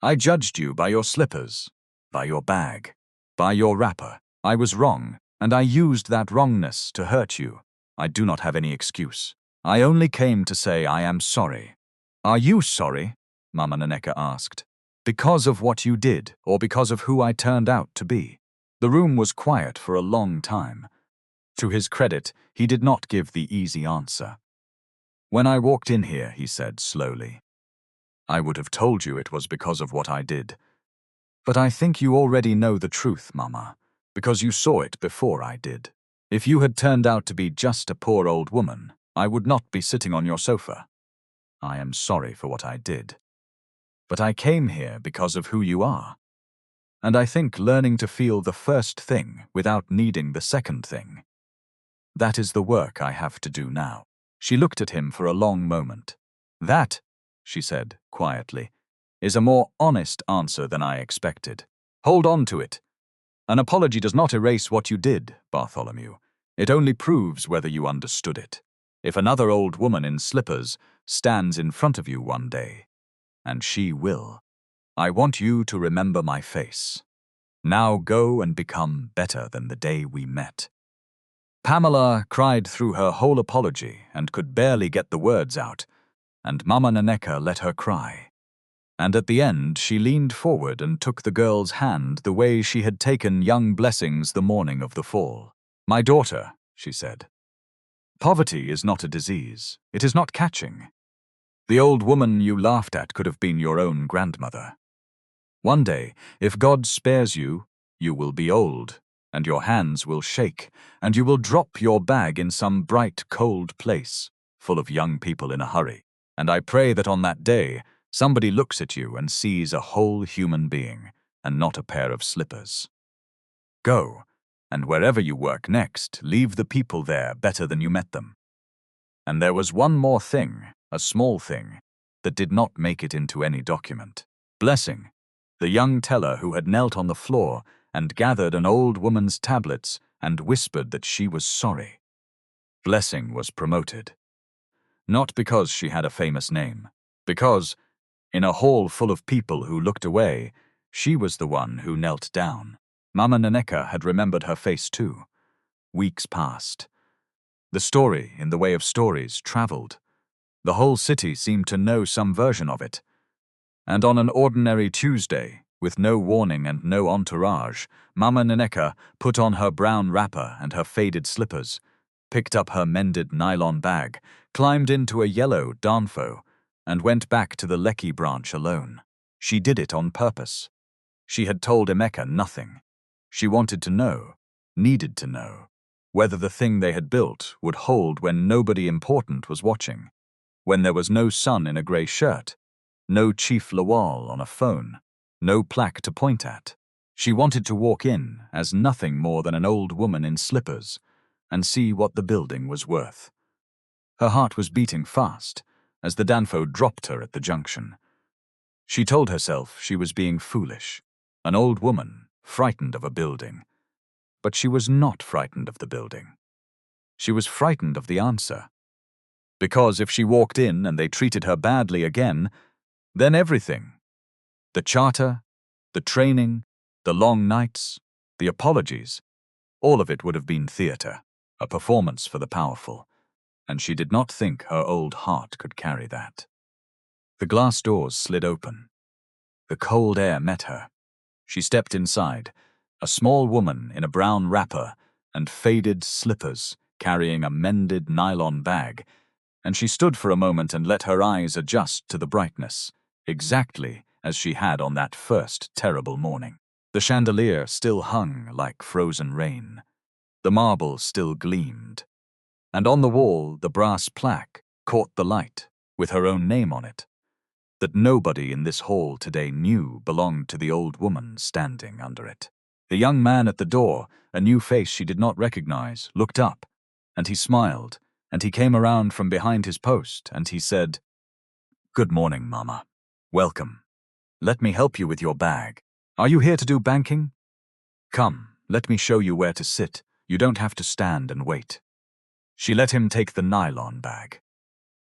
"I judged you by your slippers, by your bag, by your wrapper. I was wrong, and I used that wrongness to hurt you. I do not have any excuse. I only came to say I am sorry." "Are you sorry?" Mama Nneka asked. "Because of what you did, or because of who I turned out to be?" The room was quiet for a long time. To his credit, he did not give the easy answer. "When I walked in here," he said slowly, "I would have told you it was because of what I did. But I think you already know the truth, Mama, because you saw it before I did. If you had turned out to be just a poor old woman, I would not be sitting on your sofa. I am sorry for what I did. But I came here because of who you are. And I think learning to feel the first thing without needing the second thing, that is the work I have to do now." She looked at him for a long moment. "That," she said quietly, "is a more honest answer than I expected. Hold on to it. An apology does not erase what you did, Bartholomew. It only proves whether you understood it. If another old woman in slippers stands in front of you one day, and she will, I want you to remember my face. Now go and become better than the day we met." Pamela cried through her whole apology and could barely get the words out, and Mama Nneka let her cry. And at the end she leaned forward and took the girl's hand the way she had taken young Blessing's the morning of the fall. "My daughter," she said, "poverty is not a disease. It is not catching. The old woman you laughed at could have been your own grandmother. One day, if God spares you, You will be old, and your hands will shake, and you will drop your bag in some bright, cold place, full of young people in a hurry. And I pray that on that day, somebody looks at you and sees a whole human being, and not a pair of slippers. Go, and wherever you work next, leave the people there better than you met them. And there was one more thing, a small thing, that did not make it into any document. Blessing, the young teller who had knelt on the floor and gathered an old woman's tablets and whispered that she was sorry. Blessing was promoted. Not because she had a famous name, because, in a hall full of people who looked away, she was the one who knelt down. Mama Nneka had remembered her face too. Weeks passed. The story, in the way of stories, traveled. The whole city seemed to know some version of it. And on an ordinary Tuesday, with no warning and no entourage, Mama Nneka put on her brown wrapper and her faded slippers, picked up her mended nylon bag, climbed into a yellow danfo, and went back to the Lekki branch alone. She did it on purpose. She had told Emeka nothing. She wanted to know, needed to know, whether the thing they had built would hold when nobody important was watching, when there was no son in a grey shirt, no Chief Lawal on a phone, no plaque to point at. She wanted to walk in as nothing more than an old woman in slippers and see what the building was worth. Her heart was beating fast as the danfo dropped her at the junction. She told herself she was being foolish, an old woman frightened of a building. But she was not frightened of the building. She was frightened of the answer. Because if she walked in and they treated her badly again, then everything, the charter, the training, the long nights, the apologies, all of it would have been theatre, a performance for the powerful, and she did not think her old heart could carry that. The glass doors slid open. The cold air met her. She stepped inside, a small woman in a brown wrapper and faded slippers carrying a mended nylon bag, and she stood for a moment and let her eyes adjust to the brightness, exactly as she had on that first terrible morning. The chandelier still hung like frozen rain. The marble still gleamed. And on the wall, the brass plaque caught the light, with her own name on it, that nobody in this hall today knew belonged to the old woman standing under it. The young man at the door, a new face she did not recognize, looked up, and he smiled, and he came around from behind his post, and he said, "Good morning, Mama. Welcome. Let me help you with your bag. Are you here to do banking? Come, let me show you where to sit. You don't have to stand and wait." She let him take the nylon bag.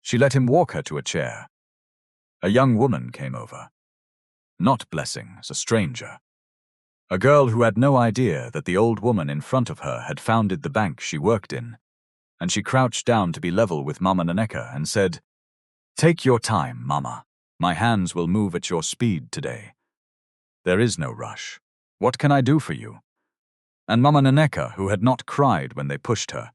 She let him walk her to a chair. A young woman came over. Not Blessing, a stranger. A girl who had no idea that the old woman in front of her had founded the bank she worked in, and she crouched down to be level with Mama Nneka and said, "Take your time, Mama. My hands will move at your speed today. There is no rush. What can I do for you?" And Mama Nneka, who had not cried when they pushed her,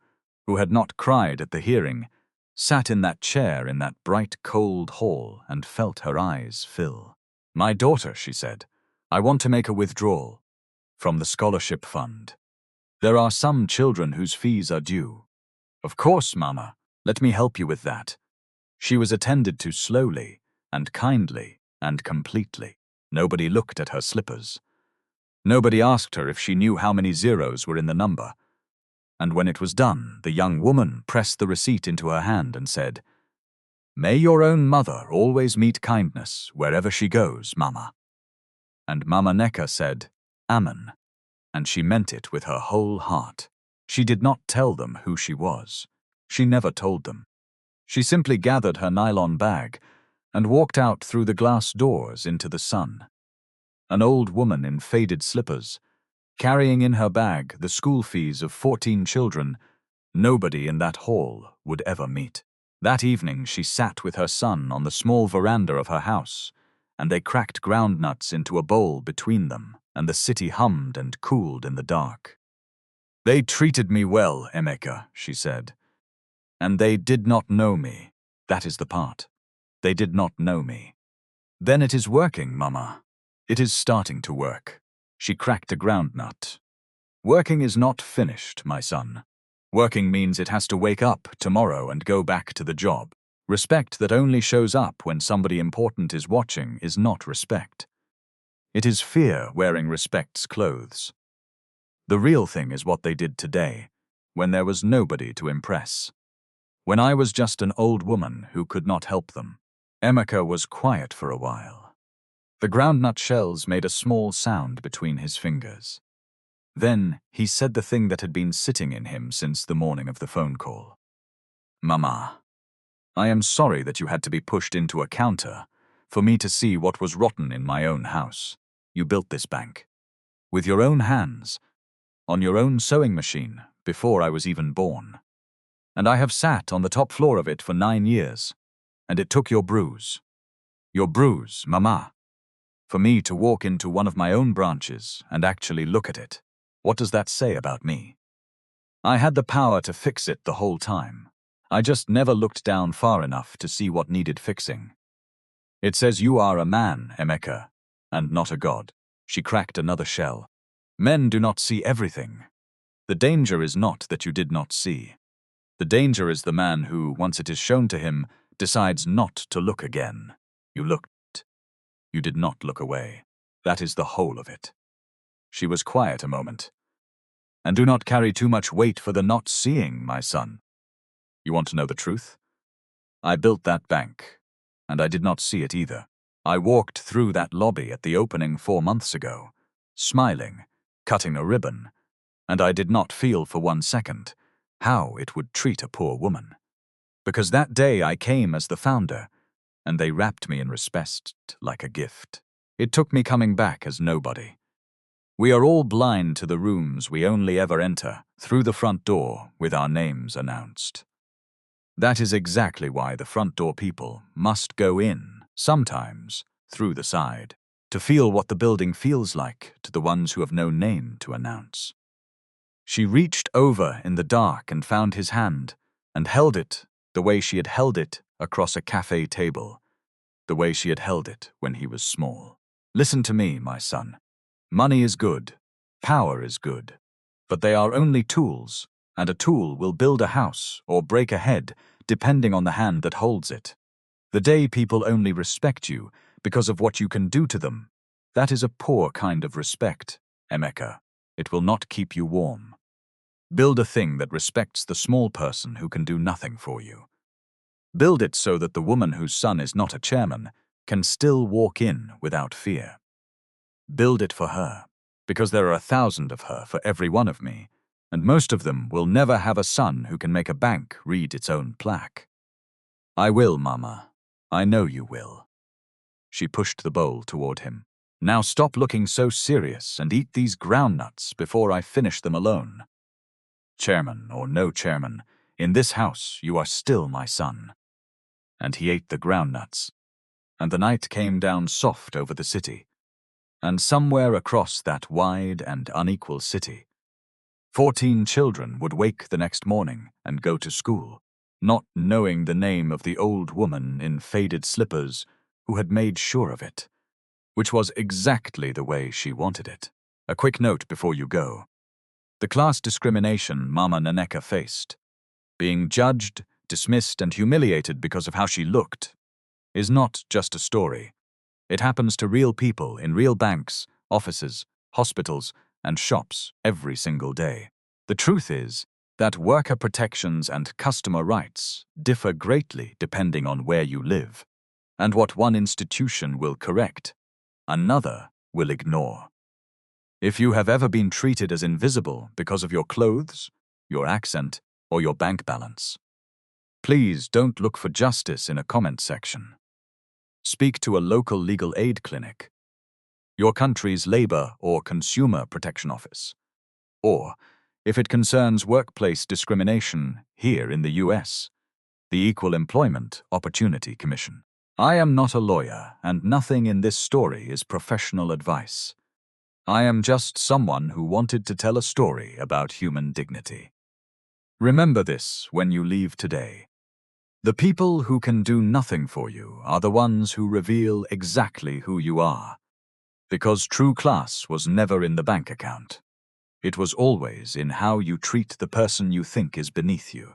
who had not cried at the hearing, sat in that chair in that bright, cold hall and felt her eyes fill. "My daughter," she said, "I want to make a withdrawal from the scholarship fund. There are some children whose fees are due." "Of course, Mama. Let me help you with that." She was attended to slowly and kindly and completely. Nobody looked at her slippers. Nobody asked her if she knew how many zeros were in the number. And when it was done, the young woman pressed the receipt into her hand and said, "May your own mother always meet kindness wherever she goes, Mama." And Mama Nneka said, "Amen," and she meant it with her whole heart. She did not tell them who she was. She never told them. She simply gathered her nylon bag and walked out through the glass doors into the sun. An old woman in faded slippers, carrying in her bag the school fees of 14 children nobody in that hall would ever meet. That evening she sat with her son on the small veranda of her house, and they cracked groundnuts into a bowl between them, and the city hummed and cooled in the dark. "They treated me well, Emeka," she said. "And they did not know me. That is the part. They did not know me. Then it is working, Mama. It is starting to work." She cracked a groundnut. Working is not finished, my son. Working means it has to wake up tomorrow and go back to the job. Respect that only shows up when somebody important is watching is not respect. It is fear wearing respect's clothes. The real thing is what they did today, when there was nobody to impress. When I was just an old woman who could not help them. Nneka was quiet for a while. The groundnut shells made a small sound between his fingers. Then he said the thing that had been sitting in him since the morning of the phone call. Mama, I am sorry that you had to be pushed into a counter for me to see what was rotten in my own house. You built this bank. With your own hands, on your own sewing machine, before I was even born. And I have sat on the top floor of it for 9 years, and it took your bruise, Mama, for me to walk into one of my own branches and actually look at it. What does that say about me? I had the power to fix it the whole time. I just never looked down far enough to see what needed fixing. It says you are a man, Nneka, and not a god. She cracked another shell. Men do not see everything. The danger is not that you did not see. The danger is the man who, once it is shown to him, decides not to look again. You looked. You did not look away. That is the whole of it. She was quiet a moment. And do not carry too much weight for the not seeing, my son. You want to know the truth? I built that bank, and I did not see it either. I walked through that lobby at the opening 4 months ago, smiling, cutting a ribbon, and I did not feel for 1 second how it would treat a poor woman. Because that day I came as the founder, and they wrapped me in respect like a gift. It took me coming back as nobody. We are all blind to the rooms we only ever enter through the front door with our names announced. That is exactly why the front door people must go in, sometimes, through the side, to feel what the building feels like to the ones who have no name to announce. She reached over in the dark and found his hand, and held it the way she had held it across a cafe table, the way she had held it when he was small. Listen to me, my son. Money is good, power is good, but they are only tools, and a tool will build a house or break a head depending on the hand that holds it. The day people only respect you because of what you can do to them, that is a poor kind of respect, Nneka. It will not keep you warm. Build a thing that respects the small person who can do nothing for you. Build it so that the woman whose son is not a chairman can still walk in without fear. Build it for her, because there are 1,000 of her for every one of me, and most of them will never have a son who can make a bank read its own plaque. I will, Mama. I know you will. She pushed the bowl toward him. Now stop looking so serious and eat these groundnuts before I finish them alone. Chairman or no chairman, in this house you are still my son. And he ate the groundnuts, and the night came down soft over the city, and somewhere across that wide and unequal city, 14 children would wake the next morning and go to school, not knowing the name of the old woman in faded slippers who had made sure of it, which was exactly the way she wanted it. A quick note before you go. The class discrimination Mama Nneka faced, being judged, dismissed, and humiliated because of how she looked, is not just a story. It happens to real people in real banks, offices, hospitals, and shops every single day. The truth is that worker protections and customer rights differ greatly depending on where you live, and what one institution will correct, another will ignore. If you have ever been treated as invisible because of your clothes, your accent, or your bank balance, please don't look for justice in a comment section. Speak to a local legal aid clinic, your country's labor or consumer protection office, or, if it concerns workplace discrimination here in the US, the Equal Employment Opportunity Commission. I am not a lawyer, and nothing in this story is professional advice. I am just someone who wanted to tell a story about human dignity. Remember this when you leave today. The people who can do nothing for you are the ones who reveal exactly who you are. Because true class was never in the bank account. It was always in how you treat the person you think is beneath you.